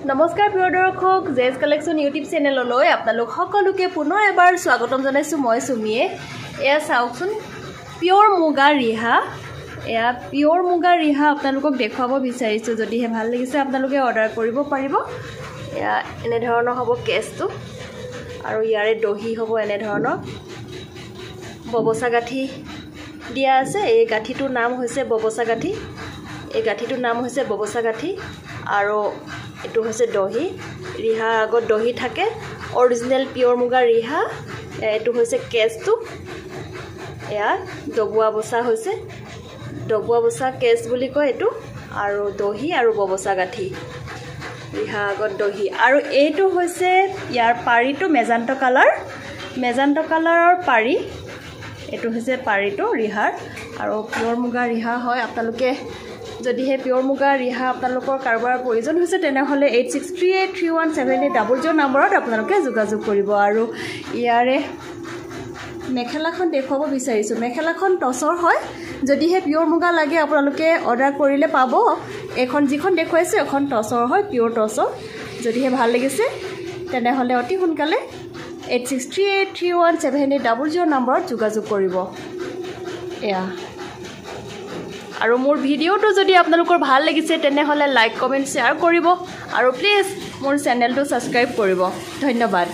নমস্কাৰ প্ৰিয় দৰ্শক জেজ কালেকশ্যন ইউটিউব চেনেললৈ আপোনালোক সকলোকে পুনৰ এবাৰ স্বাগতম জনাইছো মই সুমিয়ে এয়া চাওকচোন পিওৰ মুগা ৰিহা এয়া পিওৰ মুগা ৰিহা আপোনালোকক দেখুৱাব বিচাৰিছো যদিহে ভাল লাগিছে আপোনালোকে অৰ্ডাৰ কৰিব পাৰিব এয়া এনে ধৰণৰ হ'ব কেছটো আৰু ইয়াৰে দহি হ'ব এনে ধৰণৰ ববসা গাঠি দিয়া আছে এই গাঠিটোৰ নাম হৈছে ববসা গাঠি এই গাঠিটোৰ নাম হৈছে ববসা গাঠি আৰু এটো হৈছে দহি ৰিহা আগত দহি থাকে অৰিজিনাল পিওৰ মুগা ৰিহা এটো হৈছে কেছটো এয়া ডবুৱা বসা হৈছে ডবুৱা বসা কেছ বুলি কয় এটো আৰু দহি আৰু ববসা গাঠি ৰিহা আগত দহি আৰু এইটো হৈছে ইয়াৰ পাৰিটো মেজান্টো কালাৰৰ পাৰি এটো হৈছে পাৰিটো ৰিহাৰ আৰু পিওৰ মুগা ৰিহা হয় আপোনালোকে যদি হে পিওৰ মুগা ৰিহা আপোনালোকৰ কাৰোবাৰ প্ৰয়োজন হৈছে তেনেহলে 8638317800 নম্বৰত আপোনালোকে যোগাযোগ কৰিব আৰু ইয়াৰে মেখেলাখন দেখুৱাব বিচাৰিছো মেখেলাখন টসৰ হয় যদি হে পিওৰ মুগা লাগে আপোনালোকে অৰ্ডাৰ কৰিলে পাব এখন যিখন দেখুৱাইছে এখন টসৰ হয় পিওৰ টসৰ যদি হে ভাল লাগিছে তেনেহলে অতি সোনকালে 8638317800 নম্বৰত যোগাযোগ কৰিব এয়া আৰু মোৰ ভিডিওটো যদি আপোনালোকৰ ভাল লাগিছে তেনেহলে লাইক কমেন্ট শেয়াৰ কৰিব আৰু প্লিজ মোৰ চেনেলটো সাবস্ক্ৰাইব কৰিব ধন্যবাদ।